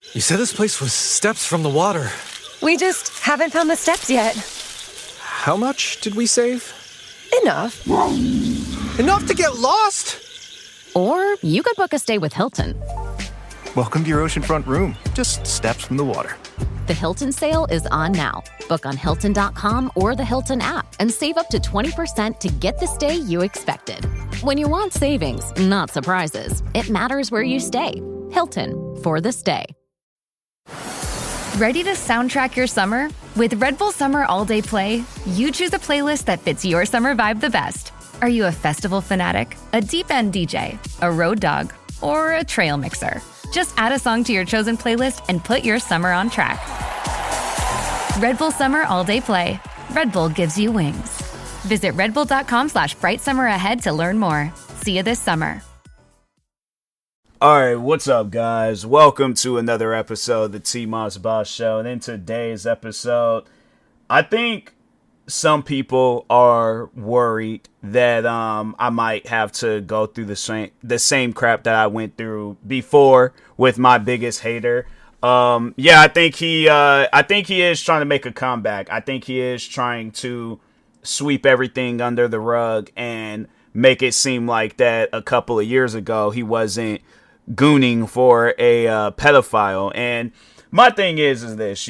You said this place was steps from the water. We just haven't found the steps yet. How much did we save? Enough. Enough to get lost? Or you could book a stay with Hilton. Welcome to your oceanfront room, just steps from the water. The Hilton sale is on now. Book on Hilton.com or the Hilton app and save up to 20% to get the stay you expected. When you want savings, not surprises, it matters where you stay. Hilton, for the stay. Ready to soundtrack your summer? With Red Bull Summer All Day Play, you choose a playlist that fits your summer vibe the best. Are you a festival fanatic, a deep end DJ, a road dog, or a trail mixer? Just add a song to your chosen playlist and put your summer on track. Red Bull Summer All Day Play. Red Bull gives you wings. Visit redbull.com/brightsummer ahead to learn more. See you this summer. Alright, what's up guys? Welcome to another episode of the TMossBoss Show. And in today's episode, I think some people are worried that I might have to go through the same crap that I went through before with my biggest hater. I think he is trying to make a comeback. I think he is trying to sweep everything under the rug and make it seem like that a couple of years ago he wasn't gooning for a pedophile. And my thing is this,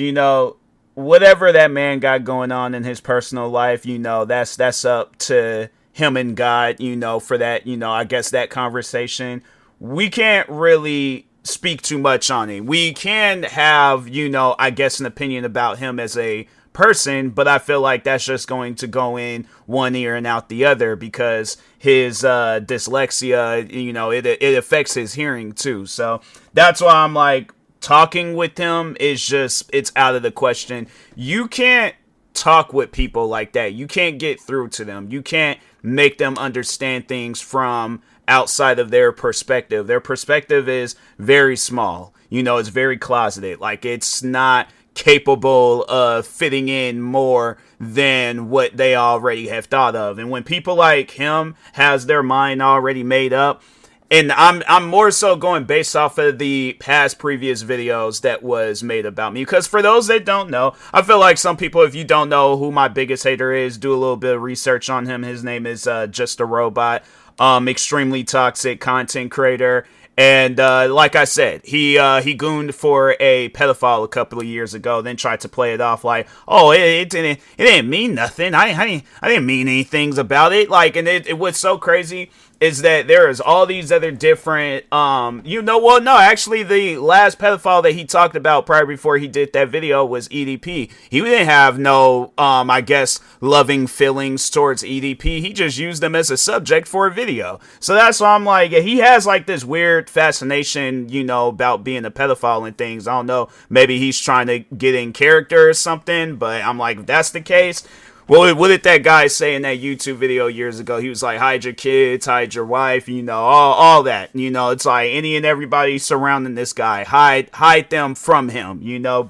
whatever that man got going on in his personal life, that's up to him and God, for that, I guess that conversation, we can't really speak too much on it. We can have, I guess an opinion about him as a person, but I feel like that's just going to go in one ear and out the other because his dyslexia, it affects his hearing too. So that's why I'm like, talking with him is just, it's out of the question. You can't talk with people like that. You can't get through to them. You can't make them understand things from outside of their perspective. Their perspective is very small. It's very closeted. Like, it's not capable of fitting in more than what they already have thought of. And when people like him has their mind already made up, and I'm more so going based off of the past previous videos that was made about me. Because for those that don't know, I feel like some people, if you don't know who my biggest hater is, do a little bit of research on him. His name is Just a Robot. Extremely toxic content creator. And like I said, he gooned for a pedophile a couple of years ago, then tried to play it off like, oh, it didn't mean nothing. I didn't mean anything about it. Like, and it was so crazy is that there is all these other different, actually the last pedophile that he talked about prior before he did that video was EDP. He didn't have no, I guess, loving feelings towards EDP. He just used them as a subject for a video. So that's why I'm like, he has like this weird fascination, about being a pedophile and things. I don't know, maybe he's trying to get in character or something, but I'm like, if that's the case, well, what did that guy say in that YouTube video years ago? He was like, hide your kids, hide your wife, all that. It's like any and everybody surrounding this guy, hide them from him,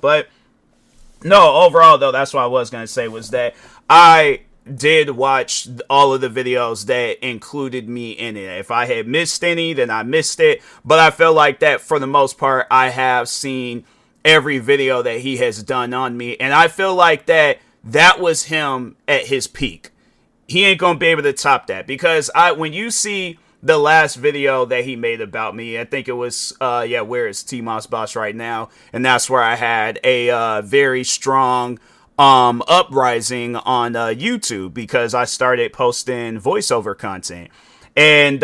But no, overall, though, that's what I was going to say was that I did watch all of the videos that included me in it. If I had missed any, then I missed it. But I feel like that for the most part, I have seen every video that he has done on me. And I feel like that was him at his peak. He ain't gonna be able to top that because when you see the last video that he made about me, I think it was where is TMossBoss right now, and that's where I had a very strong uprising on YouTube because I started posting voiceover content. And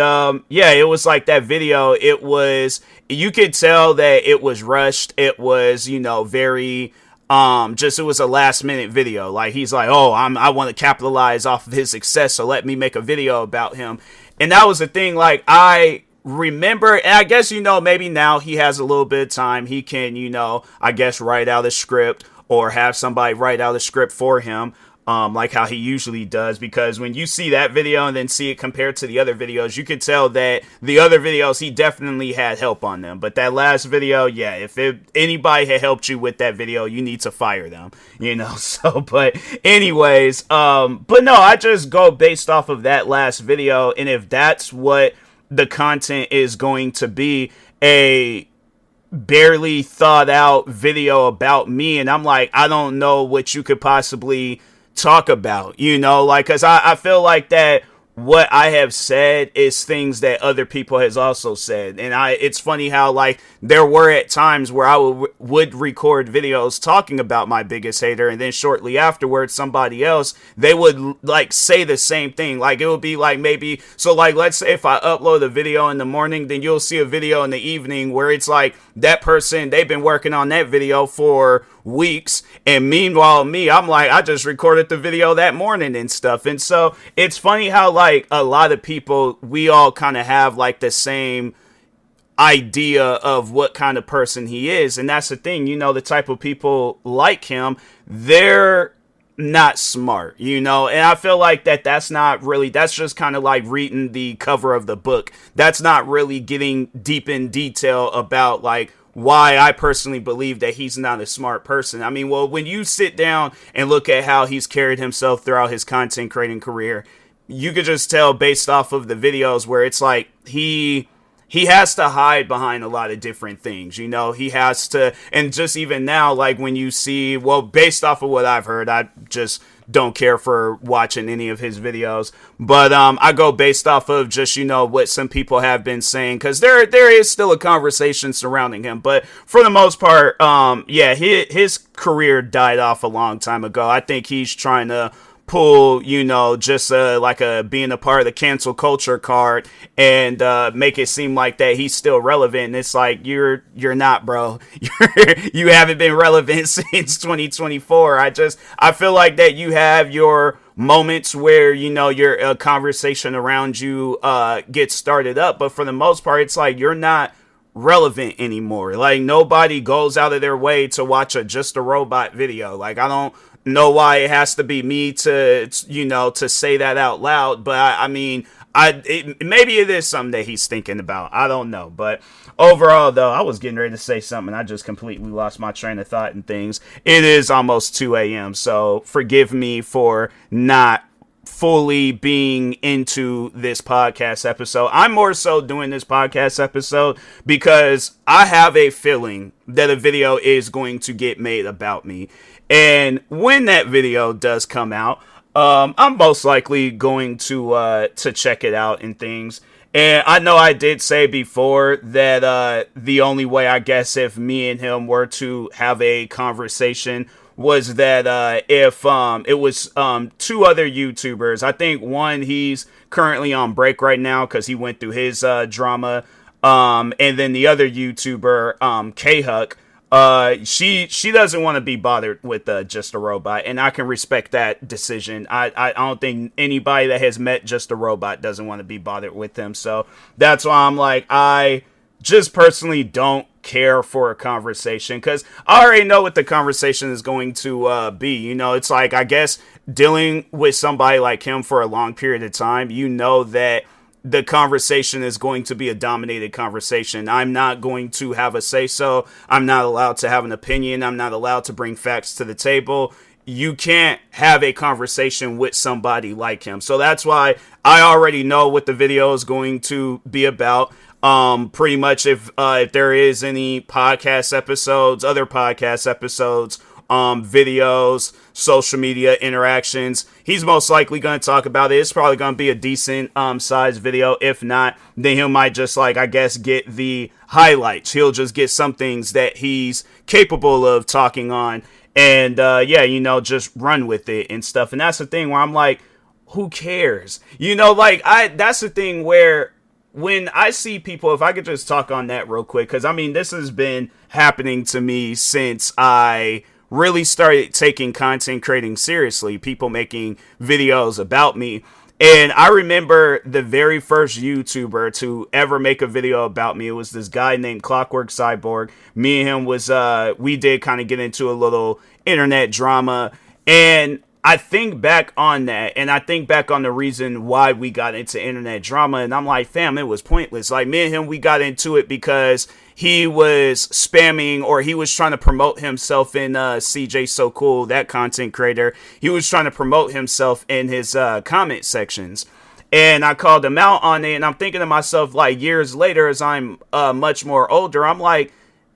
it was like that video, you could tell that it was rushed. It was, very it was a last minute video. Like, he's like, oh, I want to capitalize off of his success, so let me make a video about him. And that was the thing. Like, I remember, and I guess, maybe now he has a little bit of time. He can, I guess, write out a script or have somebody write out a script for him. Like how he usually does, because when you see that video and then see it compared to the other videos, you could tell that the other videos, he definitely had help on them. But that last video, if anybody had helped you with that video, you need to fire them, so, but anyways, but no, I just go based off of that last video. And if that's what the content is going to be, a barely thought out video about me, and I'm like, I don't know what you could possibly talk about, you know, like, because I feel like that what I have said is things that other people has also said. And it's funny how, like, there were at times where I would record videos talking about my biggest hater, and then shortly afterwards somebody else, they would like say the same thing. Like, it would be like, maybe, so like, let's say if I upload a video in the morning, then you'll see a video in the evening where it's like that person, they've been working on that video for weeks, and meanwhile me, I'm like, I just recorded the video that morning and stuff. And so it's funny how, like, a lot of people, we all kind of have like the same idea of what kind of person he is. And that's the thing, you know, the type of people like him, they're not smart, you know. And I feel like that's not really, that's just kind of like reading the cover of the book. That's not really getting deep in detail about like why I personally believe that he's not a smart person. I mean, well, when you sit down and look at how he's carried himself throughout his content creating career, you could just tell based off of the videos where it's like he has to hide behind a lot of different things, you know. He has to, and just even now, like when you see, well, based off of what I've heard, I just don't care for watching any of his videos, but I go based off of just, you know, what some people have been saying, because there is still a conversation surrounding him, but for the most part, yeah, his career died off a long time ago. I think he's trying to pull, you know, just like being a part of the cancel culture card and make it seem like that he's still relevant. And it's like, you're not, bro. You haven't been relevant since 2024. I feel like that you have your moments where, you know, your conversation around you gets started up, but for the most part, it's like you're not relevant anymore. Like, nobody goes out of their way to watch a Just a Robot video. Like, I don't know why it has to be me to, you know, to say that out loud, but I mean, maybe it is something that he's thinking about. I don't know, but overall, though, I was getting ready to say something. I just completely lost my train of thought and things. It is almost 2 a.m., so forgive me for not fully being into this podcast episode. I'm more so doing this podcast episode because I have a feeling that a video is going to get made about me. And when that video does come out, I'm most likely going to check it out and things. And I know I did say before that the only way, I guess, if me and him were to have a conversation was that if it was two other YouTubers. I think one, he's currently on break right now because he went through his drama. And then the other YouTuber, K-Huck, she doesn't want to be bothered with Just a Robot, and I can respect that decision. I don't think anybody that has met Just a Robot doesn't want to be bothered with him. So that's why I'm like, I just personally don't care for a conversation because I already know what the conversation is going to be. You know, it's like, I guess dealing with somebody like him for a long period of time, you know that the conversation is going to be a dominated conversation. I'm not going to have a say-so. I'm not allowed to have an opinion. I'm not allowed to bring facts to the table. You can't have a conversation with somebody like him. So that's why I already know what the video is going to be about. Pretty much if there is any podcast episodes, other podcast episodes, videos, social media interactions, he's most likely going to talk about it. It's probably going to be a decent sized video. If not, then he might just, like, I guess, get the highlights. He'll just get some things that he's capable of talking on and yeah, you know, just run with it and stuff. And that's the thing where I'm like, who cares? You know, like, that's the thing where when I see people, if I could just talk on that real quick, because I mean, this has been happening to me since I really started taking content creating seriously, people making videos about me. And I remember the very first YouTuber to ever make a video about me. It was this guy named Clockwork Cyborg. Me and him was, we did kind of get into a little internet drama. And I think back on that, and I think back on the reason why we got into internet drama, and I'm like, fam, it was pointless. Like, me and him, we got into it because he was spamming, or he was trying to promote himself in CJ So Cool, that content creator. He was trying to promote himself in his comment sections. And I called him out on it, and I'm thinking to myself, like, years later, as I'm much more older, I'm like,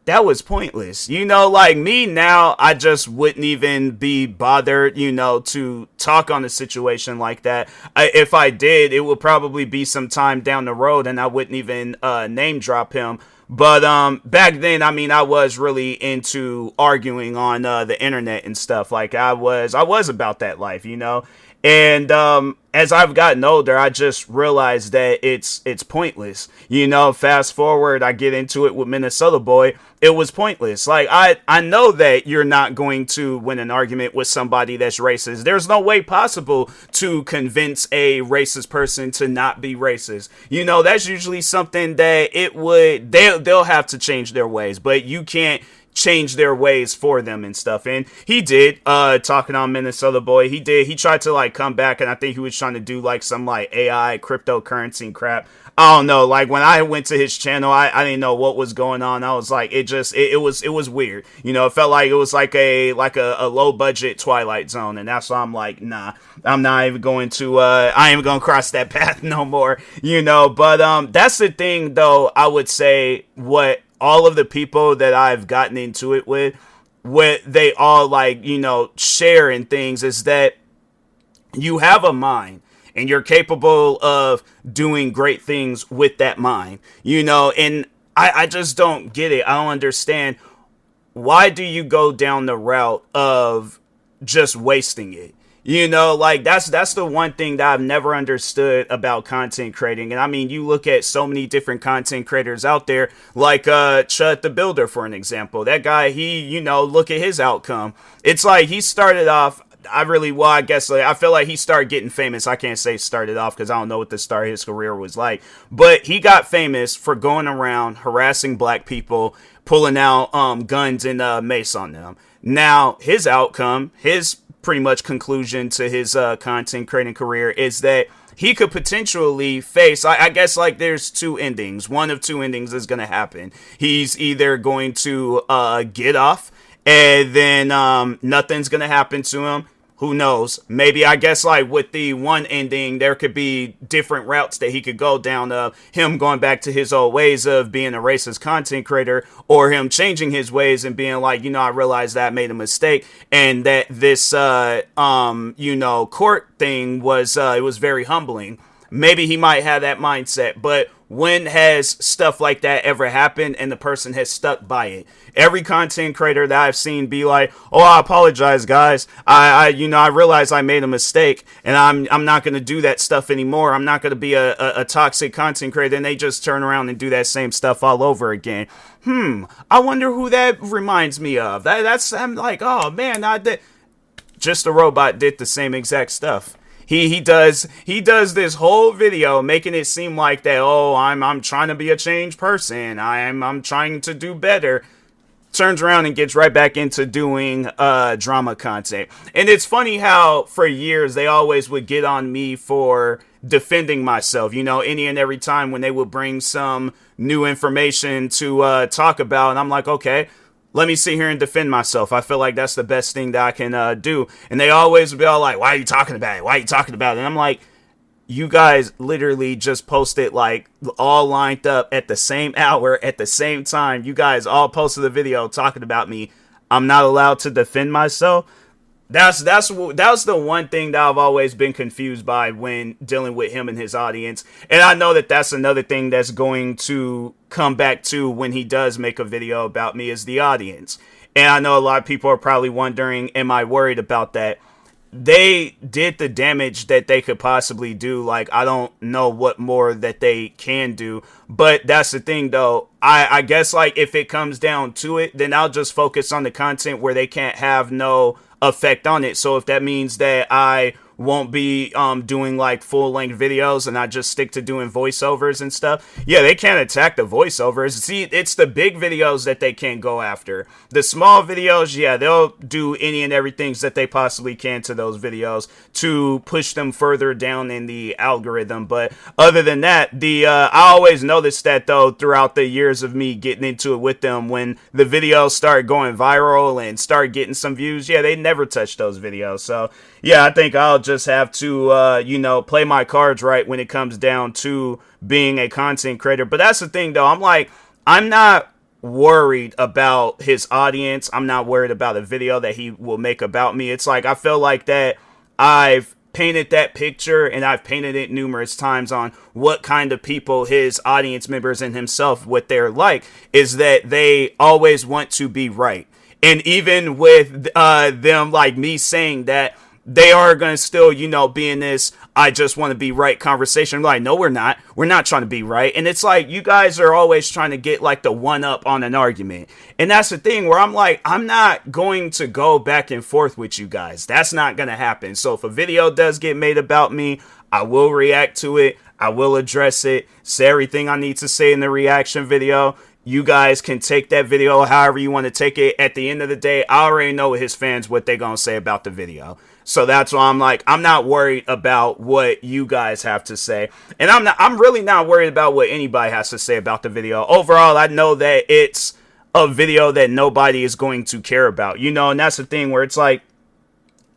that was pointless. You know, like me now, I just wouldn't even be bothered, you know, to talk on a situation like that. If I did, it would probably be some time down the road and I wouldn't even name drop him. But back then, I mean, I was really into arguing on the internet and stuff. Like I was about that life, you know. And as I've gotten older, I just realized that it's pointless. You know, fast forward, I get into it with Minnesota Boy. It was pointless. Like, I know that you're not going to win an argument with somebody that's racist. There's no way possible to convince a racist person to not be racist. You know, that's usually something that they'll have to change their ways, but you can't change their ways for them and stuff. And he did, talking on Minnesota Boy, he tried to like come back, and I think he was trying to do like some like AI cryptocurrency and crap. I don't know, like when I went to his channel, I didn't know what was going on. I was like, it was weird. You know, it felt like it was like a low budget Twilight Zone, and that's why I'm like, nah, I'm not even going to I ain't even gonna cross that path no more, you know. But that's the thing though, I would say, what all of the people that I've gotten into it with, what they all like, you know, share in things is that you have a mind and you're capable of doing great things with that mind, you know. And I just don't get it. I don't understand. Why do you go down the route of just wasting it? You know, like that's the one thing that I've never understood about content creating. And I mean, you look at so many different content creators out there, like Chud the Builder, for an example. That guy, you know, look at his outcome. It's like he started off, I guess I feel like he started getting famous. I can't say started off because I don't know what the start of his career was like. But he got famous for going around harassing black people, pulling out guns and mace on them. Now, his outcome, his pretty much conclusion to his content creating career is that he could potentially face, I guess, like there's two endings. One of two endings is going to happen. He's either going to get off and then nothing's going to happen to him. Who knows? Maybe, I guess, like with the one ending, there could be different routes that he could go down of him going back to his old ways of being a racist content creator, or him changing his ways and being like, you know, I realized that I made a mistake and that this, you know, court thing was, it was very humbling. Maybe he might have that mindset, but when has stuff like that ever happened and the person has stuck by it? Every content creator that I've seen be like, oh, I apologize, guys. I realized I made a mistake and I'm not going to do that stuff anymore. I'm not going to be a toxic content creator. And they just turn around and do that same stuff all over again. I wonder who that reminds me of. I'm like, oh man, Just a Robot did the same exact stuff. He does this whole video making it seem like that, oh, I'm trying to be a changed person. I'm trying to do better. Turns around and gets right back into doing drama content. And it's funny how for years they always would get on me for defending myself, you know, any and every time when they would bring some new information to talk about. And I'm like, okay, let me sit here and defend myself. I feel like that's the best thing that I can do. And they always be all like, why are you talking about it? Why are you talking about it? And I'm like, you guys literally just posted like all lined up at the same hour, at the same time. You guys all posted a video talking about me. I'm not allowed to defend myself. That's the one thing that I've always been confused by when dealing with him and his audience. And I know that that's another thing that's going to come back to when he does make a video about me, is the audience. And I know a lot of people are probably wondering, am I worried about that? They did the damage that they could possibly do. Like, I don't know what more that they can do. But that's the thing, though. I guess, like, if it comes down to it, then I'll just focus on the content where they can't have no effect on it. So if that means that I won't be doing like full-length videos and I just stick to doing voiceovers and stuff, yeah, they can't attack the voiceovers. See, it's the big videos that they can't go after. The small videos, yeah, they'll do any and everything that they possibly can to those videos to push them further down in the algorithm. But other than that, I always noticed that, though, throughout the years of me getting into it with them, when the videos start going viral and start getting some views, yeah, they never touch those videos. So yeah, I think I'll just have to, play my cards right when it comes down to being a content creator. But that's the thing, though. I'm like, I'm not worried about his audience. I'm not worried about a video that he will make about me. It's like I feel like that I've painted that picture, and I've painted it numerous times on what kind of people his audience members and himself, what they're like, is that they always want to be right. And even with them, like me saying that, they are going to still, be in this I just want to be right conversation. I'm like, no, we're not. We're not trying to be right. And it's like, you guys are always trying to get like the one up on an argument. And that's the thing where I'm like, I'm not going to go back and forth with you guys. That's not going to happen. So if a video does get made about me, I will react to it. I will address it, say everything I need to say in the reaction video. You guys can take that video however you want to take it. At the end of the day, I already know his fans what they're going to say about the video. So that's why I'm like, I'm not worried about what you guys have to say. And I'm really not worried about what anybody has to say about the video. Overall, I know that it's a video that nobody is going to care about, and that's the thing where it's like,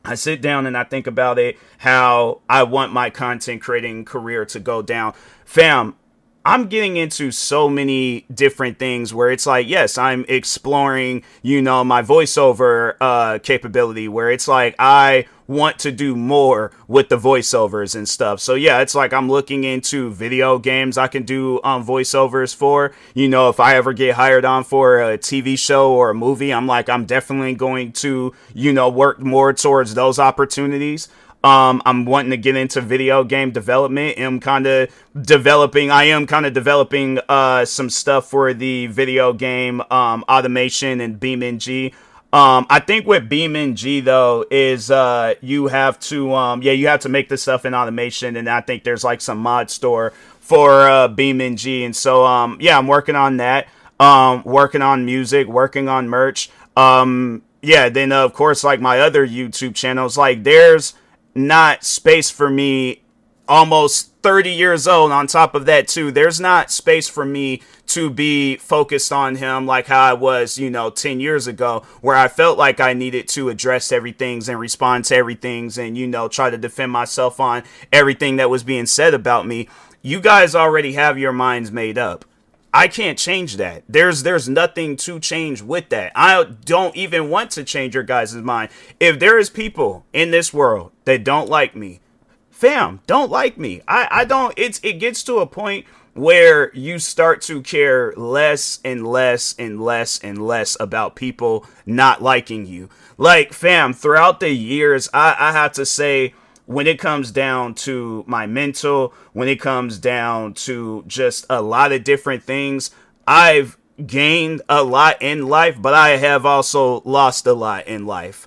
I sit down and I think about it, how I want my content creating career to go down. Fam, I'm getting into so many different things where it's like, yes, I'm exploring, my voiceover capability, where it's like I want to do more with the voiceovers and stuff. So yeah, it's like I'm looking into video games I can do voiceovers for. If I ever get hired on for a TV show or a movie, I'm definitely going to, work more towards those opportunities. I'm wanting to get into video game development. I am kind of developing some stuff for the video game automation and BeamNG. I think with BeamNG though is you have to make this stuff in automation, and I think there's like some mod store for BeamNG, and so I'm working on that. Working on music, working on merch. Then of course like my other YouTube channels, like there's not space for me, almost 30 years old on top of that too. There's not space for me to be focused on him like how I was, 10 years ago, where I felt like I needed to address everything and respond to everything and, try to defend myself on everything that was being said about me. You guys already have your minds made up. I can't change that. There's nothing to change with that. I don't even want to change your guys' mind. If there is people in this world that don't like me, fam, don't like me. I don't, it gets to a point where you start to care less and less and less and less about people not liking you. Like, fam, throughout the years, I have to say, when it comes down to my mental, when it comes down to just a lot of different things, I've gained a lot in life, but I have also lost a lot in life.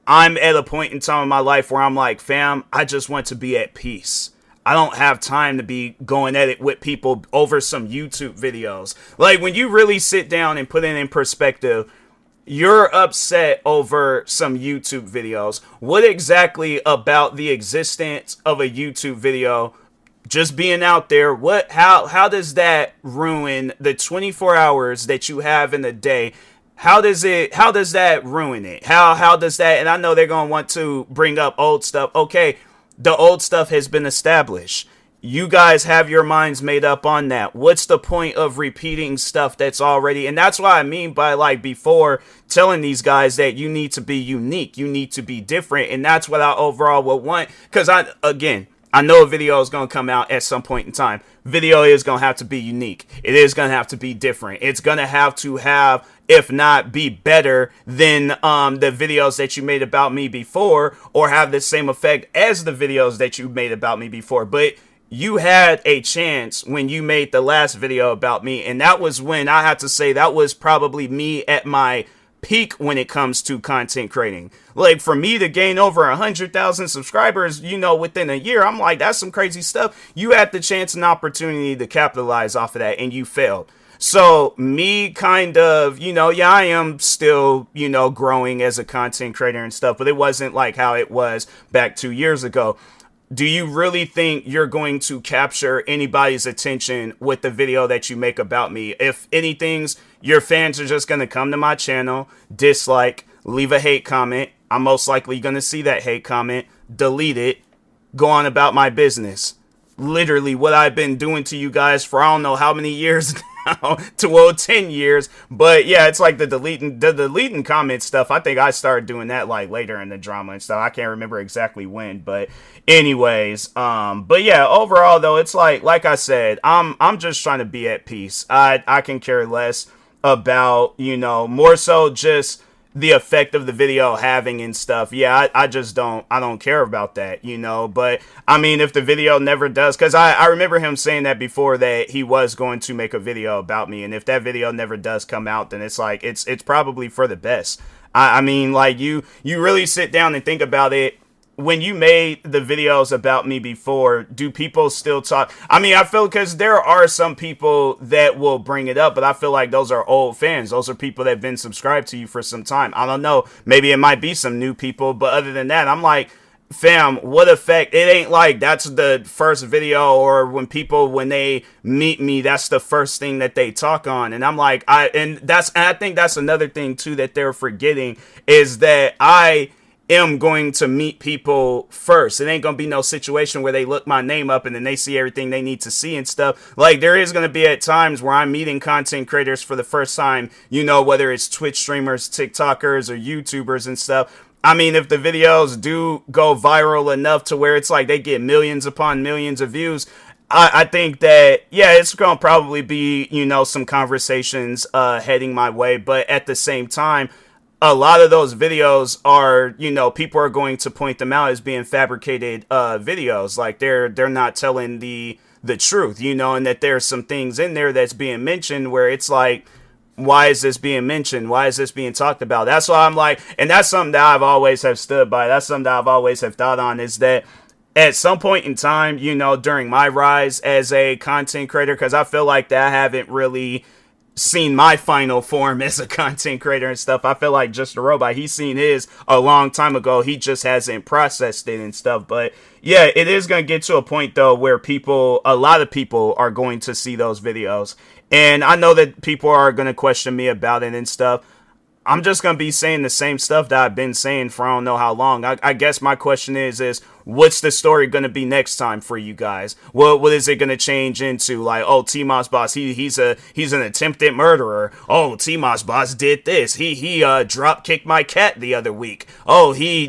I'm at a point in time in my life where I'm like, fam, I just want to be at peace. I don't have time to be going at it with people over some YouTube videos. Like, when you really sit down and put it in perspective, you're upset over some YouTube videos. What exactly about the existence of a YouTube video just being out there, how does that ruin the 24 hours that you have in a day? How does that ruin it? How does that, and I know they're going to want to bring up old stuff. Okay, the old stuff has been established. You guys have your minds made up on that. What's the point of repeating stuff that's already, and that's what I mean by, like, before telling these guys that you need to be unique, you need to be different, and that's what I overall would want, because I know a video is going to come out at some point in time. Video is going to have to be unique. It is going to have to be different. It's going to have, if not be better than the videos that you made about me before, or have the same effect as the videos that you made about me before. But you had a chance when you made the last video about me, and that was when I have to say that was probably me at my peak when it comes to content creating. Like, for me to gain over 100,000 subscribers, within a year, I'm like, that's some crazy stuff. You had the chance and opportunity to capitalize off of that, and you failed. So me kind of, I am still, growing as a content creator and stuff, but it wasn't like how it was back 2 years ago. Do you really think you're going to capture anybody's attention with the video that you make about me? If anything, your fans are just going to come to my channel, dislike, leave a hate comment. I'm most likely going to see that hate comment, delete it, go on about my business. Literally what I've been doing to you guys for I don't know how many years now to, well, 10 years. But yeah, it's like the deleting comment stuff. I think I started doing that like later in the drama and stuff. I can't remember exactly when, but anyways, but yeah, overall though, it's like I said, I'm just trying to be at peace. I can care less about, more so just the effect of the video having and stuff. Yeah, I just don't care about that, but I mean, if the video never does, because I remember him saying that before, that he was going to make a video about me, and if that video never does come out, then it's like it's probably for the best. I mean, like, you really sit down and think about it. When you made the videos about me before, do people still talk? I mean, I feel, because there are some people that will bring it up, but I feel like those are old fans. Those are people that have been subscribed to you for some time. I don't know. Maybe it might be some new people, but other than that, I'm like, fam, what effect? It ain't like that's the first video, or when they meet me, that's the first thing that they talk on. And I'm like, I think that's another thing too that they're forgetting, is that I am going to meet people first. It ain't gonna be no situation where they look my name up and then they see everything they need to see and stuff. Like, there is gonna be at times where I'm meeting content creators for the first time, whether it's Twitch streamers, TikTokers, or YouTubers and stuff. I mean, if the videos do go viral enough to where it's like they get millions upon millions of views, I think that, yeah, it's going to probably be, some conversations heading my way. But at the same time, a lot of those videos are, people are going to point them out as being fabricated videos. Like, they're not telling the truth, and that there's some things in there that's being mentioned where it's like, why is this being mentioned? Why is this being talked about? That's why I'm like, and that's something that I've always have stood by. That's something that I've always have thought on, is that at some point in time, during my rise as a content creator, because I feel like that I haven't really seen my final form as a content creator and stuff. I feel like Just a Robot, he's seen his a long time ago. He just hasn't processed it and stuff. But yeah, it is going to get to a point though where a lot of people are going to see those videos. And I know that people are going to question me about it and stuff. I'm just going to be saying the same stuff that I've been saying for I don't know how long. I guess my question is what's the story going to be next time for you guys? What is it going to change into? Like, oh, TMossBoss, he's an attempted murderer. Oh, TMossBoss did this. He drop kicked my cat the other week. Oh, he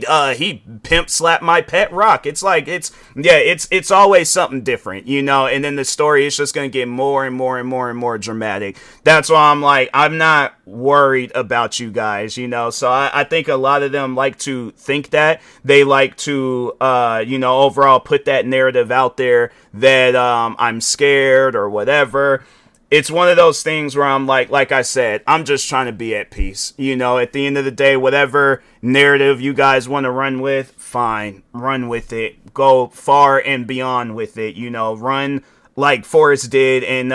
pimp slapped my pet rock. It's like, it's always something different, and then the story is just going to get more and more and more and more dramatic. That's why I'm like, I'm not worried about you guys, so I think a lot of them like to think that. They like to overall put that narrative out there that I'm scared or whatever. It's one of those things where I'm like I said, I'm just trying to be at peace. At the end of the day, whatever narrative you guys want to run with, fine, run with it. Go far and beyond with it, run like Forrest did in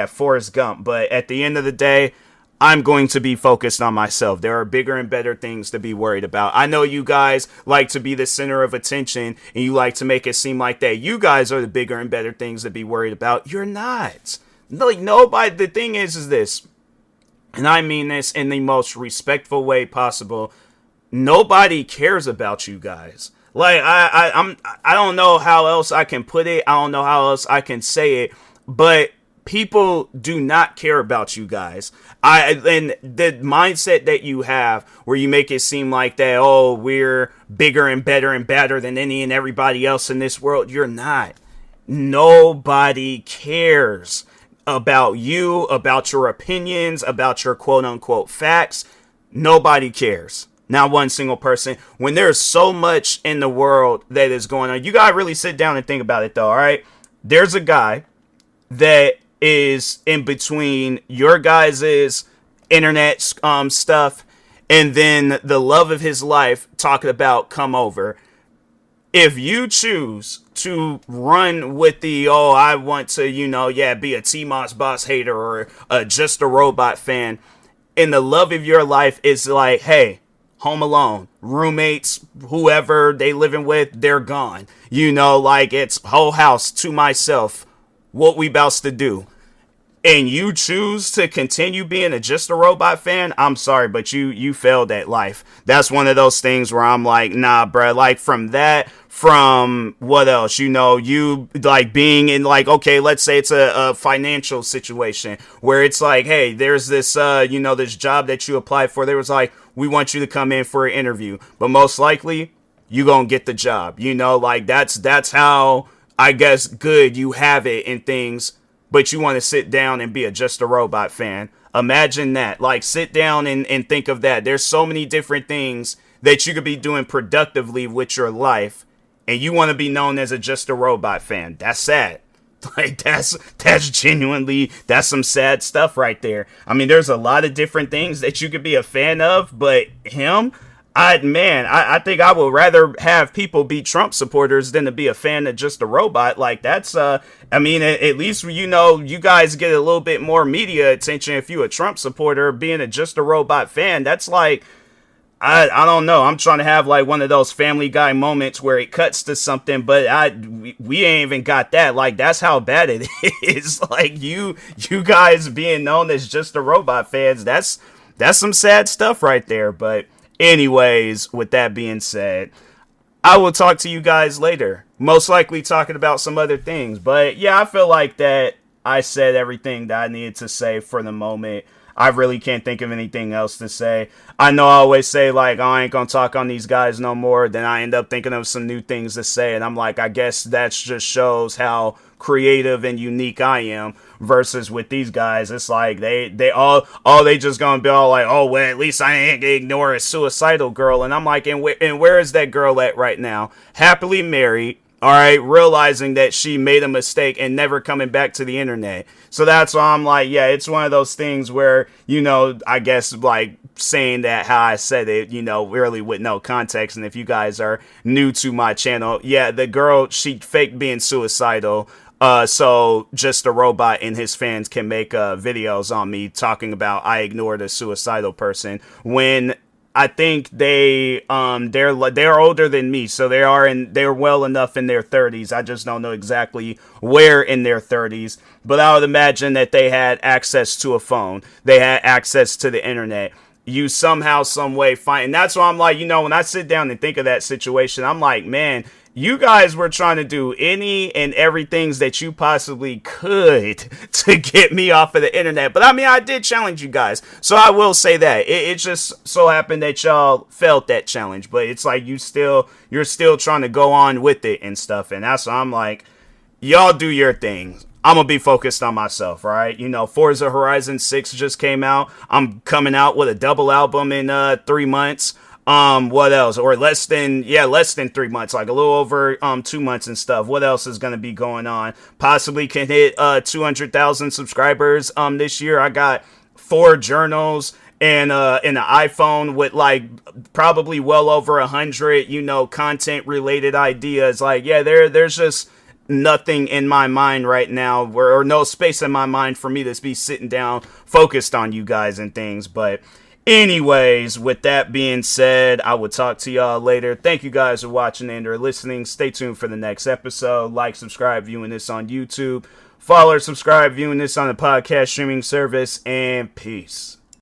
Forrest Gump. But at the end of the day, I'm going to be focused on myself. There are bigger and better things to be worried about. I know you guys like to be the center of attention and you like to make it seem like that you guys are the bigger and better things to be worried about. You're not. Like, nobody. The thing is this, and I mean this in the most respectful way possible. Nobody cares about you guys. Like, I don't know how else I can put it. I don't know how else I can say it, but people do not care about you guys. And the mindset that you have where you make it seem like that, oh, we're bigger and better than any and everybody else in this world. You're not. Nobody cares about you, about your opinions, about your quote unquote facts. Nobody cares. Not one single person. When there's so much in the world that is going on, you gotta really sit down and think about it though, all right? There's a guy that is in between your guys' internet stuff and then the love of his life talking about come over. If you choose to run with the, oh, I want to, be a TMossBoss hater or Just a Robot fan, and the love of your life is like, hey, home alone, roommates, whoever they living with, they're gone. Like, it's whole house to myself. What we about to do? and you choose to continue being just a robot fan, I'm sorry, but you failed at life. That's one of those things where I'm like, nah, bruh. Like, from what else? You like being in, like, okay, let's say it's a financial situation where it's like, hey, there's this, this job that you applied for. There was like, we want you to come in for an interview, but most likely you gonna get the job. Like, that's how, I guess, good you have it in things, but you want to sit down and be just a robot fan. Imagine that. Like, sit down and think of that. There's so many different things that you could be doing productively with your life, and you want to be known as just a robot fan. That's sad. Like, that's genuinely, that's some sad stuff right there. I mean, there's a lot of different things that you could be a fan of, but him, I think I would rather have people be Trump supporters than to be a fan of just a robot. Like, that's, at least, you guys get a little bit more media attention if you a Trump supporter. Being just a robot fan, that's like, I don't know. I'm trying to have like one of those Family Guy moments where it cuts to something, but we ain't even got that. Like, that's how bad it is. Like, you guys being known as just a robot fans, that's some sad stuff right there. But anyways, with that being said, I will talk to you guys later. Most likely talking about some other things. But yeah, I feel like that I said everything that I needed to say for the moment. I really can't think of anything else to say. I know I always say, like, oh, I ain't gonna talk on these guys no more. Then I end up thinking of some new things to say. And I'm like, I guess that just shows how creative and unique I am. Versus with these guys, it's like they just gonna be all like, oh, well, at least I ain't gonna ignore a suicidal girl. And I'm like, and where is that girl at right now? Happily married. All right, realizing that she made a mistake and never coming back to the internet. So that's why I'm like, yeah, it's one of those things where, I guess, like, saying that how I said it, really with no context. And if you guys are new to my channel, yeah, the girl, she faked being suicidal. So just a robot and his fans can make videos on me talking about I ignored a suicidal person when I think they're older than me, so they're well enough in their 30s. I just don't know exactly where in their 30s, but I would imagine that they had access to a phone. They had access to the internet. You somehow, some way find, and that's why I'm like, when I sit down and think of that situation, I'm like, man, you guys were trying to do any and everything that you possibly could to get me off of the internet. But I mean, I did challenge you guys. So I will say that. It just so happened that y'all felt that challenge. But it's like you're still trying to go on with it and stuff. And that's why I'm like, y'all do your thing. I'm going to be focused on myself, all right? Forza Horizon 6 just came out. I'm coming out with a double album in 3 months. What else? Or less than 3 months, like a little over 2 months and stuff. What else is going to be going on? Possibly can hit 200,000 subscribers this year. I got 4 journals and an iPhone with like probably well over 100, content related ideas. Like, yeah, there's just nothing in my mind right now or no space in my mind for me to be sitting down focused on you guys and things. But anyways, with that being said, I will talk to y'all later. Thank you guys for watching and or listening. Stay tuned for the next episode. Like, subscribe, viewing this on YouTube. Follow or subscribe, viewing this on the podcast streaming service. And peace.